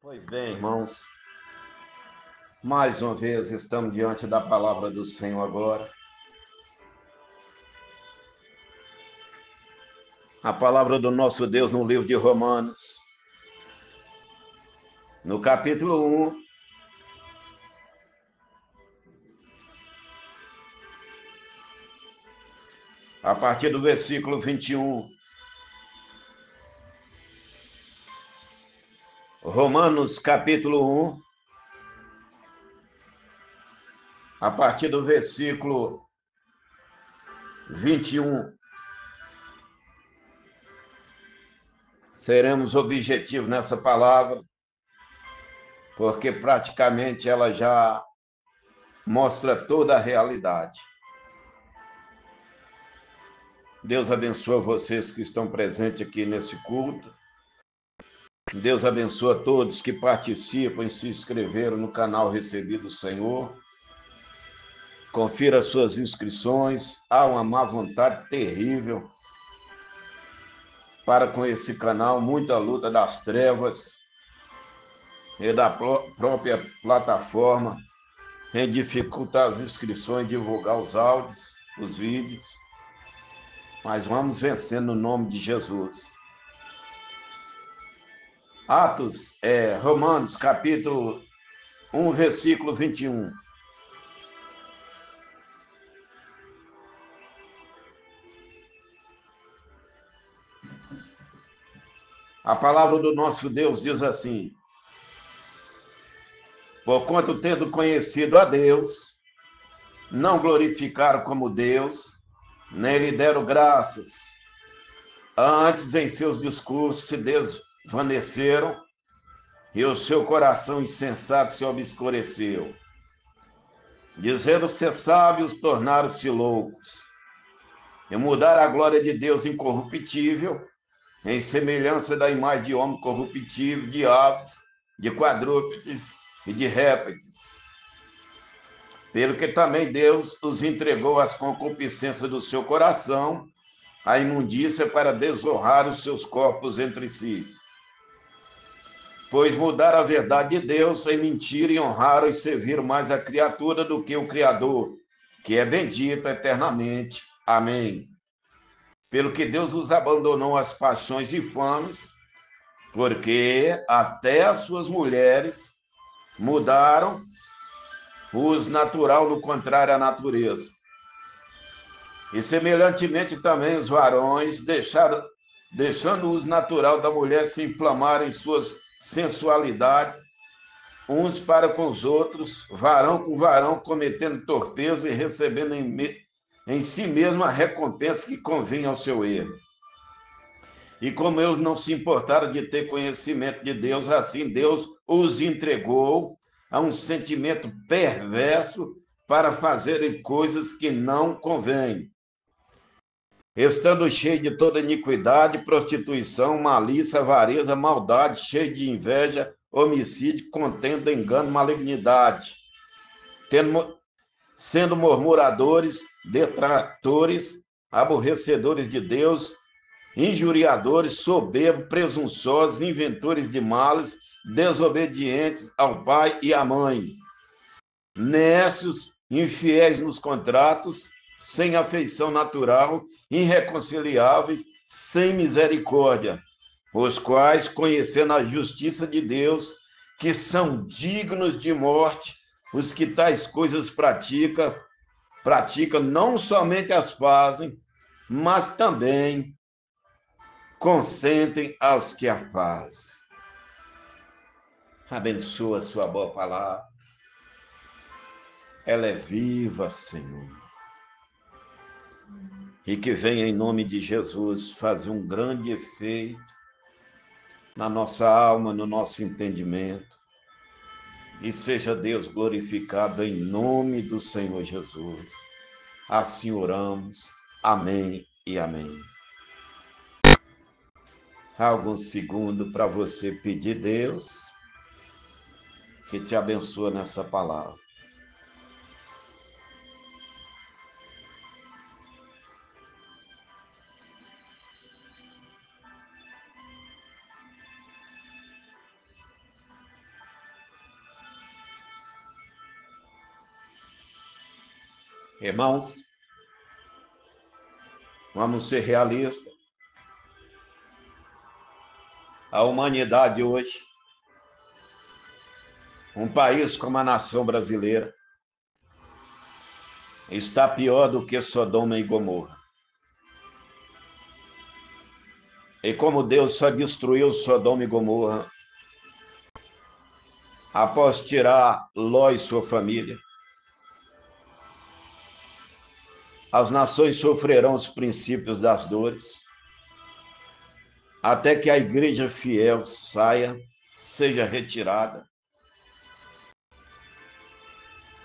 Pois bem, irmãos, mais uma vez estamos diante da palavra do Senhor agora. A palavra do nosso Deus no livro de Romanos, no capítulo 1, a partir do versículo 21. Romanos, capítulo 1, a partir do versículo 21. Seremos objetivos nessa palavra, porque praticamente ela já mostra toda a realidade. Deus abençoe vocês que estão presentes aqui nesse culto. Deus abençoe a todos que participam e se inscreveram no canal Recebido do Senhor. Confira suas inscrições. Há uma má vontade terrível para com esse canal, muita luta das trevas e da própria plataforma em dificultar as inscrições, divulgar os áudios, os vídeos. Mas vamos vencendo no nome de Jesus. Romanos, capítulo 1, versículo 21. A palavra do nosso Deus diz assim: porquanto tendo conhecido a Deus, não glorificaram como Deus, nem lhe deram graças. Antes, em seus discursos, se desvaneceram e o seu coração insensato se obscureceu. Dizendo ser sábios, tornaram-se loucos, e mudaram a glória de Deus incorruptível, em semelhança da imagem de homem corruptível, de aves, de quadrúpedes e de répteis. Pelo que também Deus os entregou às concupiscências do seu coração, à imundícia, para desonrar os seus corpos entre si. Pois mudaram a verdade de Deus em mentira e honraram e serviram mais a criatura do que o Criador, que é bendito eternamente. Amém. Pelo que Deus os abandonou às paixões infames, porque até as suas mulheres mudaram os natural no contrário à natureza. E semelhantemente também os varões, deixando o natural da mulher se inflamar em suas sensualidades, uns para com os outros, varão com varão, cometendo torpeza e recebendo em si mesmo a recompensa que convinha ao seu erro. E como eles não se importaram de ter conhecimento de Deus, assim Deus os entregou a um sentimento perverso para fazerem coisas que não convêm, estando cheio de toda iniquidade, prostituição, malícia, avareza, maldade, cheio de inveja, homicídio, contenda, engano, malignidade, sendo murmuradores, detratores, aborrecedores de Deus, injuriadores, soberbos, presunçosos, inventores de males, desobedientes ao pai e à mãe, nécios, infiéis nos contratos, sem afeição natural, irreconciliáveis, sem misericórdia, os quais, conhecendo a justiça de Deus, que são dignos de morte, os que tais coisas praticam, não somente as fazem, mas também consentem aos que a fazem. Abençoa a sua boa palavra. Ela é viva, Senhor. E que venha em nome de Jesus fazer um grande efeito na nossa alma, no nosso entendimento. E seja Deus glorificado em nome do Senhor Jesus. Assim oramos. Amém e amém. Alguns segundos para você pedir a Deus que te abençoe nessa palavra. Irmãos, vamos ser realistas. A humanidade hoje, um país como a nação brasileira, está pior do que Sodoma e Gomorra. E como Deus só destruiu Sodoma e Gomorra após tirar Ló e sua família, as nações sofrerão os princípios das dores, até que a igreja fiel saia, seja retirada,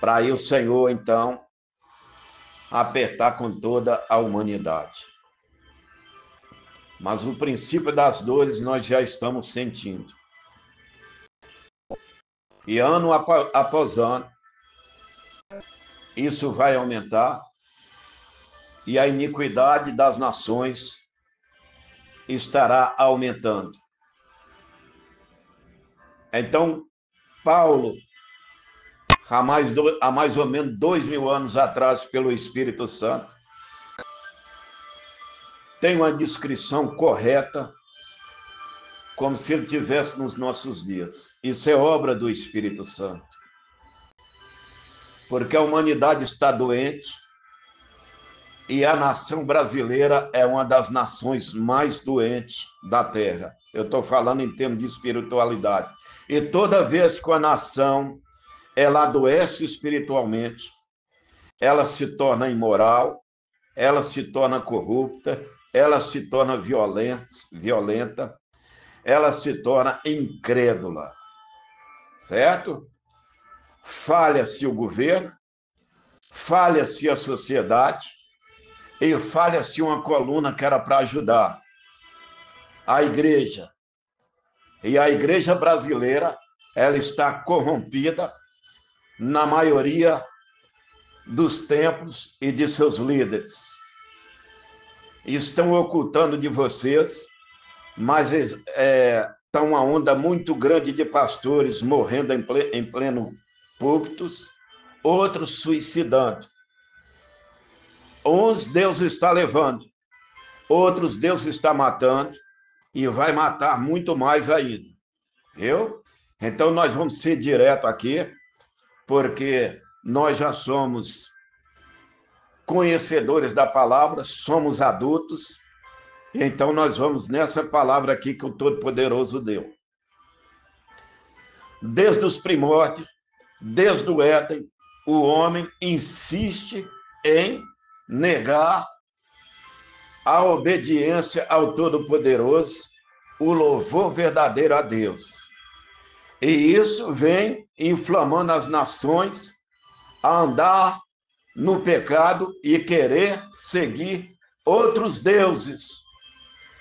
para aí o Senhor, então, apertar com toda a humanidade. Mas o princípio das dores nós já estamos sentindo. E ano após ano, isso vai aumentar, e a iniquidade das nações estará aumentando. Então, Paulo, há mais ou menos 2000 anos atrás, pelo Espírito Santo, tem uma descrição correta, como se ele estivesse nos nossos dias. Isso é obra do Espírito Santo. Porque a humanidade está doente e a nação brasileira é uma das nações mais doentes da Terra. Eu estou falando em termos de espiritualidade. E toda vez que a nação ela adoece espiritualmente, ela se torna imoral, ela se torna corrupta, ela se torna violenta, ela se torna incrédula, certo? Falha-se o governo, falha-se a sociedade e falha-se uma coluna que era para ajudar a igreja. E a igreja brasileira, ela está corrompida na maioria dos templos e de seus líderes. Estão ocultando de vocês, mas está uma onda muito grande de pastores morrendo em pleno púlpitos, outros suicidando. Uns Deus está levando, outros Deus está matando e vai matar muito mais ainda. Viu? Então nós vamos ser direto aqui, porque nós já somos conhecedores da palavra, somos adultos, então nós vamos nessa palavra aqui que o Todo-Poderoso deu. Desde os primórdios, desde o Éden, o homem insiste em negar a obediência ao Todo-Poderoso, o louvor verdadeiro a Deus. E isso vem inflamando as nações a andar no pecado e querer seguir outros deuses.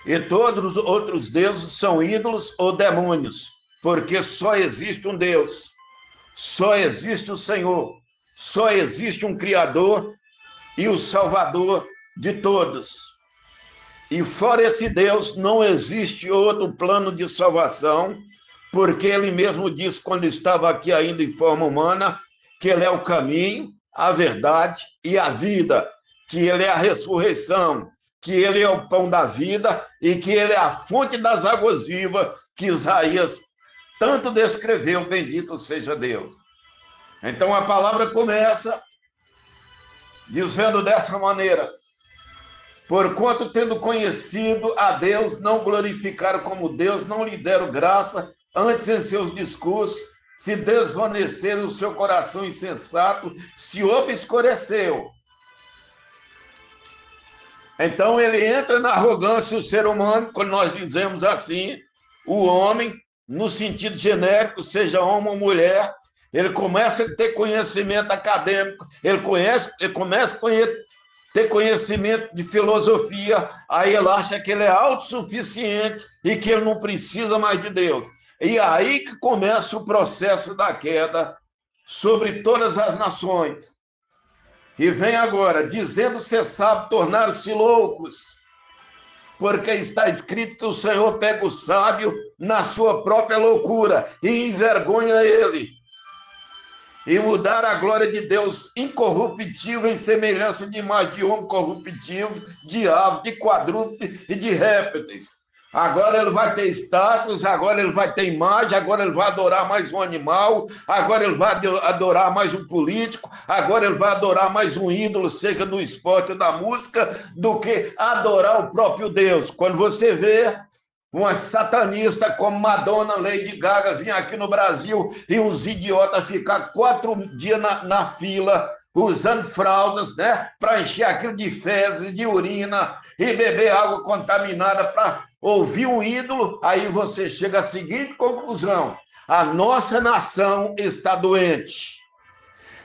E todos os outros deuses são ídolos ou demônios, porque só existe um Deus, só existe o Senhor, só existe um Criador e o Salvador de todos. E fora esse Deus, não existe outro plano de salvação, porque ele mesmo disse, quando estava aqui ainda em forma humana, que ele é o caminho, a verdade e a vida, que ele é a ressurreição, que ele é o pão da vida e que ele é a fonte das águas vivas, que Isaías tanto descreveu, bendito seja Deus. Então a palavra começa dizendo dessa maneira: porquanto tendo conhecido a Deus, não glorificaram como Deus, não lhe deram graça, antes em seus discursos, se desvaneceram o seu coração insensato, se obscureceu. Então ele entra na arrogância, o ser humano, quando nós dizemos assim, o homem, no sentido genérico, seja homem ou mulher, ele começa a ter conhecimento acadêmico, ele começa a ter conhecimento de filosofia, aí ele acha que ele é autossuficiente e que ele não precisa mais de Deus. E aí que começa o processo da queda sobre todas as nações. E vem agora, dizendo ser sábio, tornaram-se loucos, porque está escrito que o Senhor pega o sábio na sua própria loucura e envergonha ele. e mudar a glória de Deus incorruptível em semelhança de imagem de homem corruptível, de ave, de quadrúpede e de répteis. Agora ele vai ter status, agora ele vai ter imagem, agora ele vai adorar mais um animal, agora ele vai adorar mais um político, agora ele vai adorar mais um ídolo, seja do esporte ou da música, do que adorar o próprio Deus. Quando você vê uma satanista como Madonna, Lady Gaga, vir aqui no Brasil e uns idiotas ficar 4 dias na fila, usando fraldas, né, para encher aquilo de fezes, de urina e beber água contaminada para ouvir um ídolo, aí você chega à seguinte conclusão: a nossa nação está doente.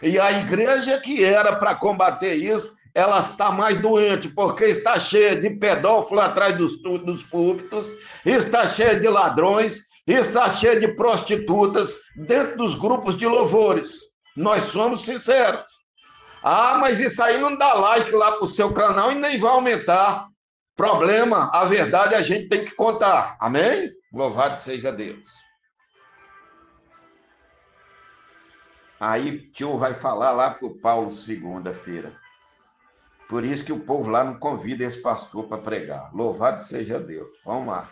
E a igreja que era para combater isso, ela está mais doente, porque está cheia de pedófilos atrás dos púlpitos, está cheia de ladrões, está cheia de prostitutas dentro dos grupos de louvores. Nós somos sinceros. Ah, mas isso aí não dá like lá para o seu canal e nem vai aumentar. Problema, a verdade a gente tem que contar. Amém? Louvado seja Deus. Aí tio vai falar lá para o Paulo segunda-feira. Por isso que o povo lá não convida esse pastor para pregar. Louvado seja Deus. Vamos lá.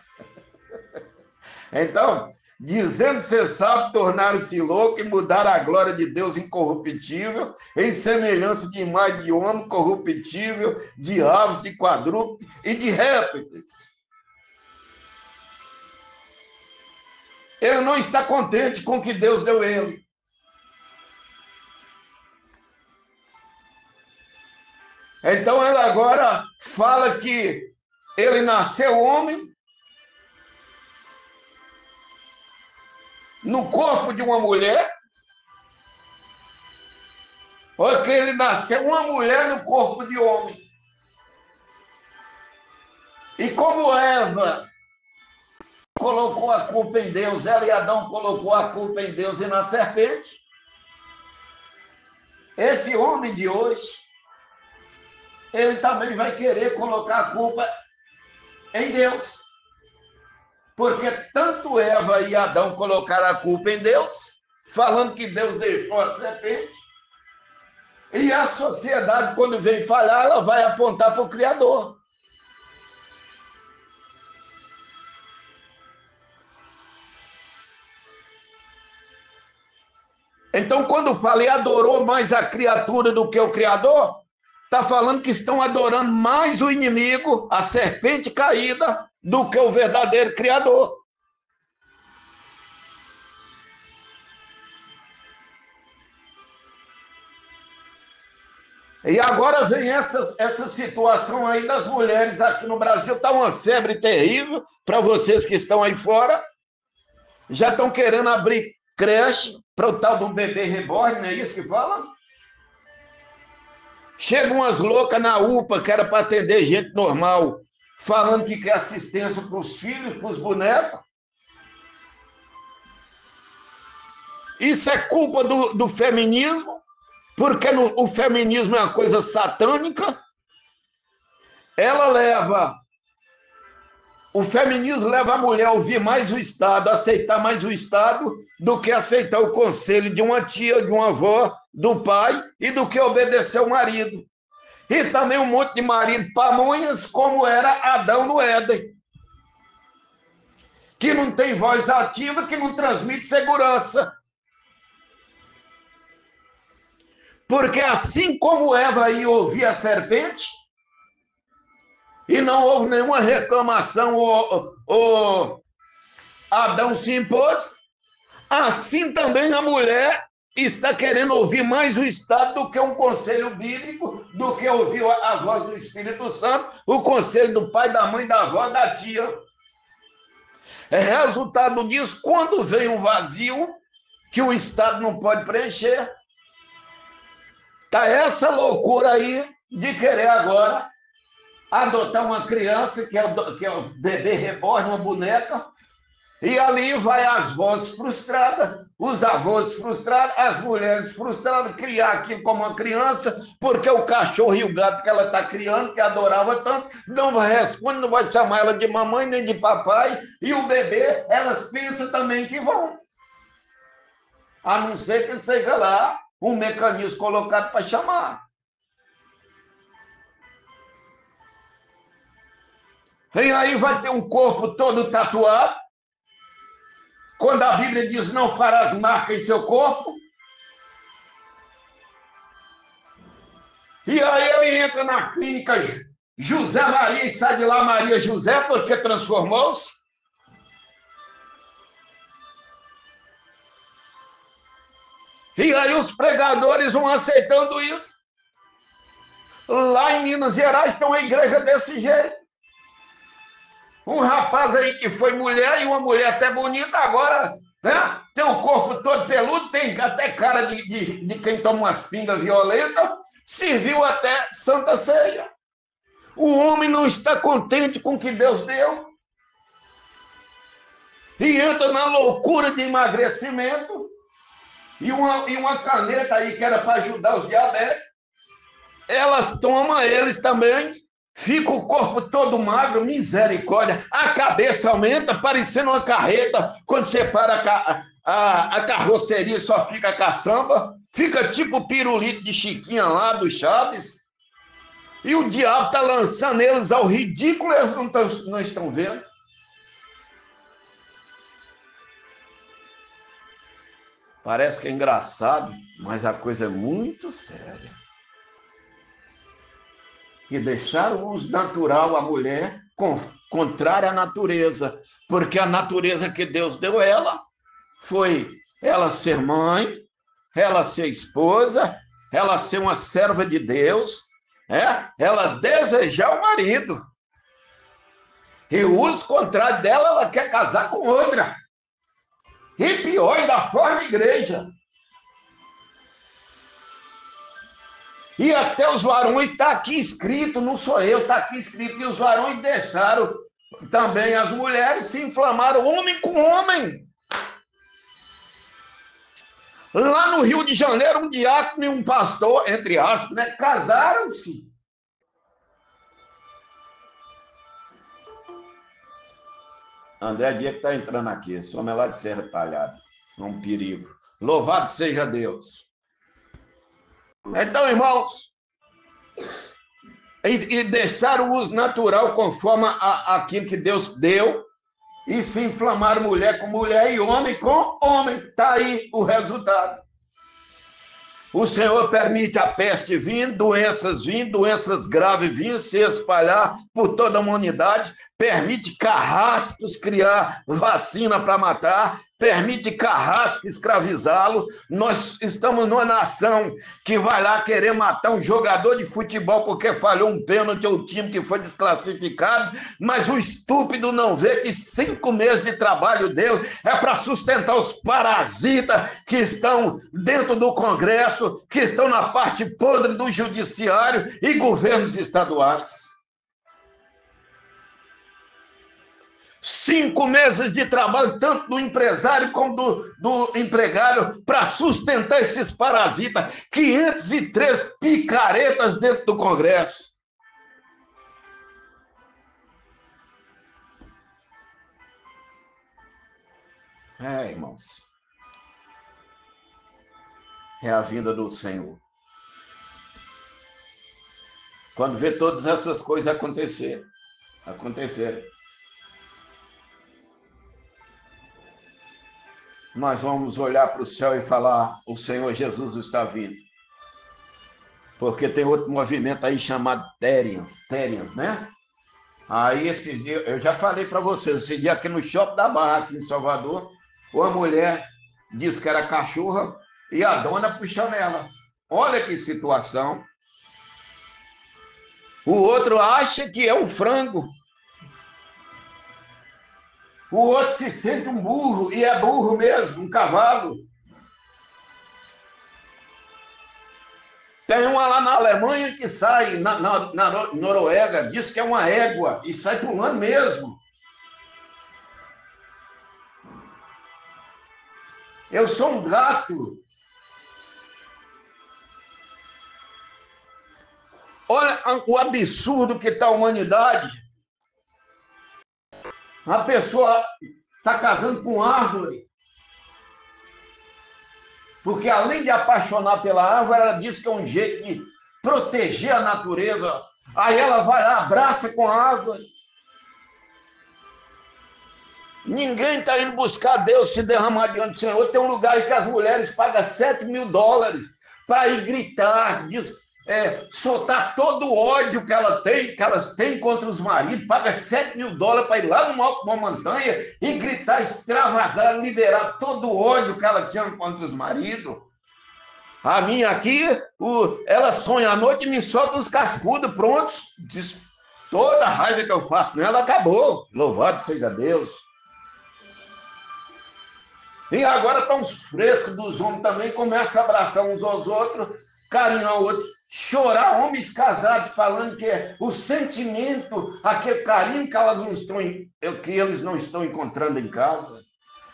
Então, dizendo ser sábio, tornaram-se loucos e mudaram a glória de Deus incorruptível, em semelhança de imagem de homem corruptível, de aves, de quadrúpedes e de répteis. Ele não está contente com o que Deus deu a ele. Então ele agora fala que ele nasceu homem no corpo de uma mulher, ou que ele nasceu uma mulher no corpo de homem. E como Eva colocou a culpa em Deus, ela e Adão colocou a culpa em Deus e na serpente, esse homem de hoje, ele também vai querer colocar a culpa em Deus. Porque tanto Eva e Adão colocaram a culpa em Deus, falando que Deus deixou a serpente, e a sociedade, quando vem falhar, ela vai apontar para o Criador. Então, quando fala e adorou mais a criatura do que o Criador, está falando que estão adorando mais o inimigo, a serpente caída, do que o verdadeiro Criador. E agora vem essa situação aí das mulheres aqui no Brasil, está uma febre terrível para vocês que estão aí fora. Já estão querendo abrir creche para o tal do bebê reborn, não é isso que fala? Chegam umas loucas na UPA, que era para atender gente normal, falando que quer assistência para os filhos, para os bonecos. Isso é culpa do feminismo, porque o feminismo é uma coisa satânica. O feminismo leva a mulher a ouvir mais o Estado, a aceitar mais o Estado, do que aceitar o conselho de uma tia, de uma avó, do pai, e do que obedecer ao marido. E também um monte de marido pamonhas, como era Adão no Éden, que não tem voz ativa, que não transmite segurança. Porque assim como Eva ia ouvir a serpente, e não houve nenhuma reclamação, o Adão se impôs, assim também a mulher está querendo ouvir mais o Estado do que um conselho bíblico, do que ouvir a voz do Espírito Santo, o conselho do pai, da mãe, da avó, da tia. É resultado disso, quando vem um vazio que o Estado não pode preencher, está essa loucura aí de querer agora adotar uma criança, que é o bebê reborn, uma boneca, e ali vai as vozes frustradas, os avós frustrados, as mulheres frustradas, criar aquilo como uma criança, porque o cachorro e o gato que ela está criando, que adorava tanto, não responde, não vai chamar ela de mamãe nem de papai, e o bebê, elas pensam também que vão. a não ser que seja lá um mecanismo colocado para chamar. E aí vai ter um corpo todo tatuado. Quando a Bíblia diz não farás marca em seu corpo. E aí ele entra na clínica José Maria e sai de lá Maria José, porque transformou-se. E aí os pregadores vão aceitando isso. Lá em Minas Gerais tem uma igreja desse jeito. Um rapaz aí que foi mulher e uma mulher até bonita, agora, né? Tem o corpo todo peludo, tem até cara de quem toma umas pingas violentas, serviu até Santa Ceia. O homem não está contente com o que Deus deu e entra na loucura de emagrecimento e uma caneta aí que era para ajudar os diabéticos. Elas tomam, eles também, fica o corpo todo magro, misericórdia, a cabeça aumenta, parecendo uma carreta, quando você para a carroceria só fica a caçamba, fica tipo o pirulito de Chiquinha lá, do Chaves, e o diabo está lançando eles ao ridículo, eles não estão vendo. Parece que é engraçado, mas a coisa é muito séria. Que deixaram o uso natural à mulher contrária à natureza, porque a natureza que Deus deu a ela foi ela ser mãe, ela ser esposa, ela ser uma serva de Deus, ela desejar o marido. E o uso contrário dela, ela quer casar com outra. E pior, ainda forma igreja. E até os varões, está aqui escrito, não sou eu, está aqui escrito, e os varões deixaram também as mulheres, se inflamaram homem com homem. Lá no Rio de Janeiro, um diácono e um pastor, entre aspas, né, casaram-se. André Diego está entrando aqui, esse homem é lá de Serra Talhada, é um perigo. Louvado seja Deus. Então, irmãos, e deixaram o uso natural conforme aquilo que Deus deu, e se inflamaram mulher com mulher e homem com homem. Está aí o resultado. O Senhor permite a peste vir, doenças graves vir, se espalhar por toda a humanidade, permite carrascos criar vacina para matar, permite carrasco escravizá-lo. Nós estamos numa nação que vai lá querer matar um jogador de futebol porque falhou um pênalti ou um time que foi desclassificado, mas o estúpido não vê que 5 meses de trabalho dele é para sustentar os parasitas que estão dentro do Congresso, que estão na parte podre do judiciário e governos estaduais. 5 meses de trabalho, tanto do empresário como do empregado, para sustentar esses parasitas. 503 picaretas dentro do Congresso. Irmãos. É a vinda do Senhor. Quando vê todas essas coisas acontecerem, nós vamos olhar para o céu e falar: o Senhor Jesus está vindo. Porque tem outro movimento aí chamado Terians, né? Aí esses dias, eu já falei para vocês, esse dia aqui no Shopping da Barra, aqui em Salvador, uma mulher disse que era cachorra e a dona puxando ela. Olha que situação. O outro acha que é um frango. O outro se sente um burro, e é burro mesmo, um cavalo. Tem uma lá na Alemanha que sai, na Noruega, diz que é uma égua, e sai pulando mesmo. Eu sou um gato. Olha o absurdo que está a humanidade. A pessoa está casando com árvore. Porque além de apaixonar pela árvore, ela diz que é um jeito de proteger a natureza. Aí ela vai lá, abraça com a árvore. Ninguém está indo buscar Deus se derramar diante do Senhor. Tem um lugar aí que as mulheres pagam $7.000 para ir gritar, soltar todo o ódio que elas têm contra os maridos, paga $7.000 para ir lá no alto de uma montanha e gritar, extravasar, liberar todo o ódio que ela tinha contra os maridos. A minha aqui, ela sonha à noite e me solta os cascudos prontos. Toda a raiva que eu faço nela acabou. Louvado seja Deus. E agora estão os frescos dos homens também, começam a abraçar uns aos outros, carinhar o outro, chorar, homens casados, falando que é o sentimento, aquele carinho que eles não estão encontrando em casa.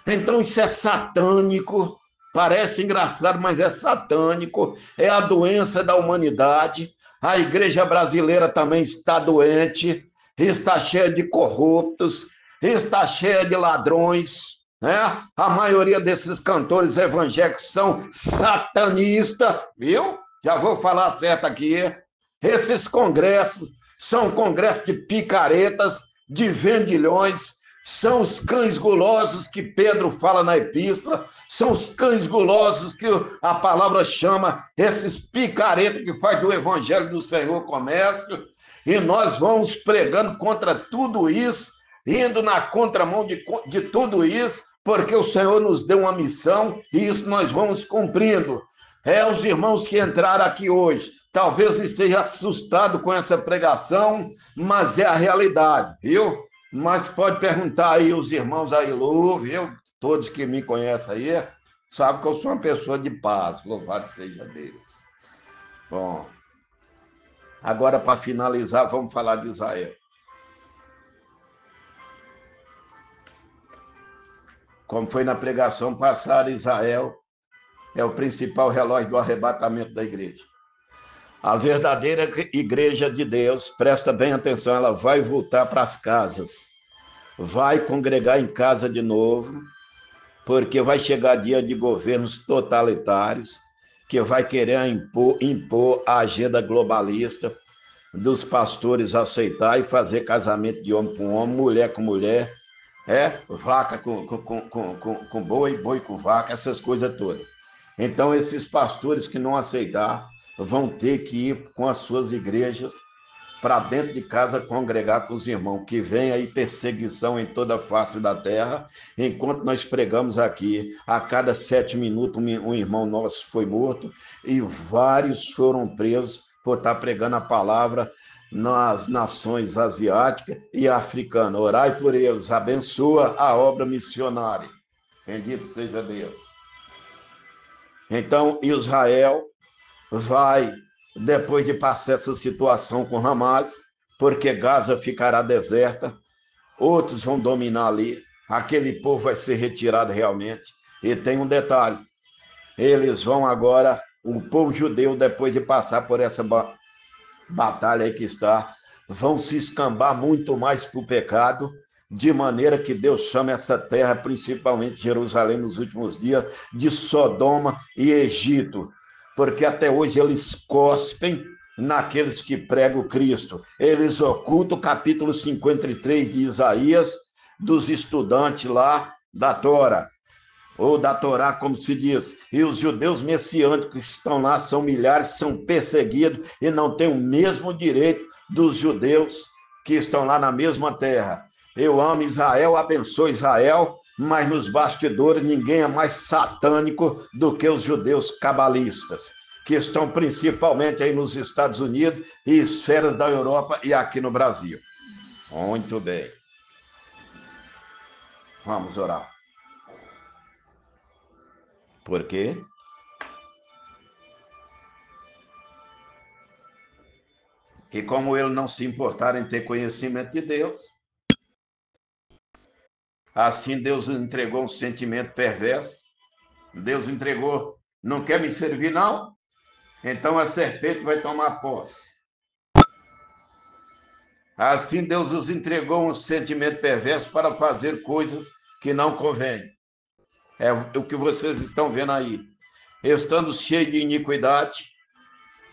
Então isso é satânico, parece engraçado, mas é satânico, é a doença da humanidade. A igreja brasileira também está doente, está cheia de corruptos, está cheia de ladrões. A maioria desses cantores evangélicos são satanistas, viu? Já vou falar certo aqui. Esses congressos são congressos de picaretas, de vendilhões, são os cães gulosos que Pedro fala na epístola, são os cães gulosos que a palavra chama, esses picaretas que faz do evangelho do Senhor comércio, e nós vamos pregando contra tudo isso, indo na contramão de tudo isso, porque o Senhor nos deu uma missão e isso nós vamos cumprindo. Os irmãos que entraram aqui hoje, talvez esteja assustado com essa pregação, mas é a realidade, viu? Mas pode perguntar aí os irmãos aí, viu? Todos que me conhecem aí, sabem que eu sou uma pessoa de paz, louvado seja Deus. Bom, agora para finalizar, vamos falar de Israel. Como foi na pregação passada, Israel é o principal relógio do arrebatamento da igreja. A verdadeira igreja de Deus, presta bem atenção, ela vai voltar para as casas, vai congregar em casa de novo, porque vai chegar dia de governos totalitários, que vai querer impor a agenda globalista dos pastores aceitar e fazer casamento de homem com homem, mulher com mulher, vaca com boi, boi com vaca, essas coisas todas. Então, esses pastores que não aceitar vão ter que ir com as suas igrejas para dentro de casa congregar com os irmãos, que vem aí perseguição em toda a face da terra, enquanto nós pregamos aqui, a cada 7 minutos um irmão nosso foi morto e vários foram presos por estar pregando a palavra nas nações asiáticas e africanas. Orai por eles, abençoa a obra missionária. Bendito seja Deus. Então, Israel vai, depois de passar essa situação com Hamas, porque Gaza ficará deserta, outros vão dominar ali, aquele povo vai ser retirado realmente. E tem um detalhe, eles vão agora, o povo judeu, depois de passar por essa batalha aí que está, vão se escambar muito mais para o pecado, de maneira que Deus chama essa terra, principalmente Jerusalém nos últimos dias, de Sodoma e Egito, porque até hoje eles cospem naqueles que pregam Cristo. Eles ocultam o capítulo 53 de Isaías, dos estudantes lá da Tora, ou da Torá, como se diz. E os judeus messiânicos que estão lá são milhares, são perseguidos e não têm o mesmo direito dos judeus que estão lá na mesma terra. Eu amo Israel, abençoo Israel, mas nos bastidores ninguém é mais satânico do que os judeus cabalistas, que estão principalmente aí nos Estados Unidos e esferas da Europa e aqui no Brasil. Muito bem. Vamos orar. Por quê? E como ele não se importar em ter conhecimento de Deus, assim Deus entregou um sentimento perverso. Deus entregou, não quer me servir não? Então a serpente vai tomar posse. Assim Deus os entregou um sentimento perverso para fazer coisas que não convêm. É o que vocês estão vendo aí. estando cheio de iniquidade,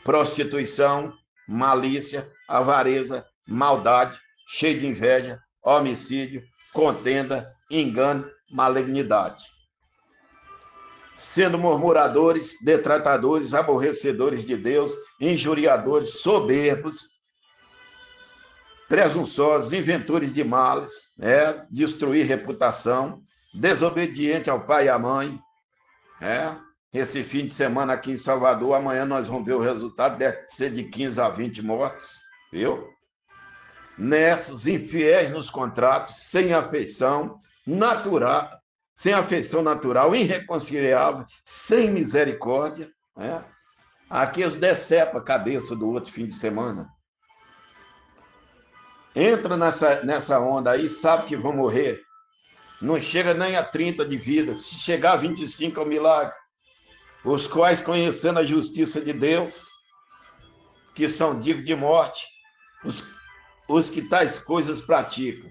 prostituição, malícia, avareza, maldade, cheio de inveja, homicídio, contenda, engano, malignidade. Sendo murmuradores, detratadores, aborrecedores de Deus, injuriadores, soberbos, presunçosos, inventores de males, destruir reputação, desobediente ao pai e à mãe. Esse fim de semana aqui em Salvador, amanhã nós vamos ver o resultado, deve ser de 15 a 20 mortes, viu? Nesses infiéis nos contratos, sem afeição natural, irreconciliável, sem misericórdia. Aqui eles decepam a cabeça do outro fim de semana. Entra nessa onda aí, sabe que vão morrer. Não chega nem a 30 de vida. Se chegar a 25 é um milagre. Os quais, conhecendo a justiça de Deus, que são dignos de morte, os que tais coisas praticam,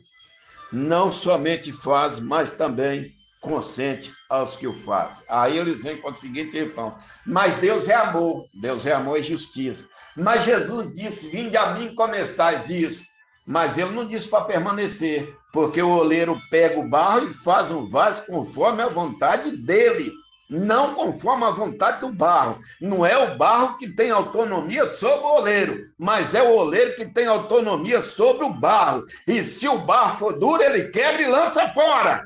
não somente fazem, mas também consente aos que o fazem. Aí eles vêm com o seguinte refrão: mas Deus é amor e justiça. Mas Jesus disse: vinde a mim como estáis disso. Mas ele não disse para permanecer, porque o oleiro pega o barro e faz um vaso conforme a vontade dele, não conforme a vontade do barro. Não é o barro que tem autonomia sobre o oleiro, mas é o oleiro que tem autonomia sobre o barro. E se o barro for duro, ele quebra e lança fora.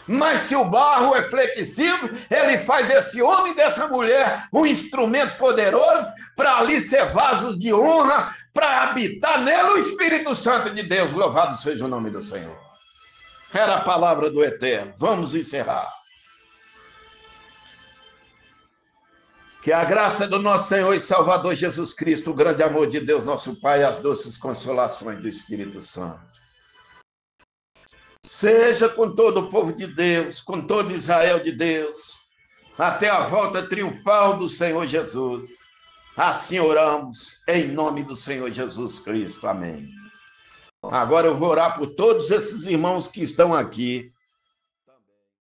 Mas se o barro é flexível, ele faz desse homem e dessa mulher um instrumento poderoso para ali ser vasos de honra, para habitar nele o Espírito Santo de Deus. Louvado seja o nome do Senhor. Era a palavra do Eterno. Vamos encerrar. Que a graça do nosso Senhor e Salvador Jesus Cristo, o grande amor de Deus, nosso Pai, e as doces consolações do Espírito Santo seja com todo o povo de Deus, com todo Israel de Deus, até a volta triunfal do Senhor Jesus. Assim oramos, em nome do Senhor Jesus Cristo. Amém. Agora eu vou orar por todos esses irmãos que estão aqui,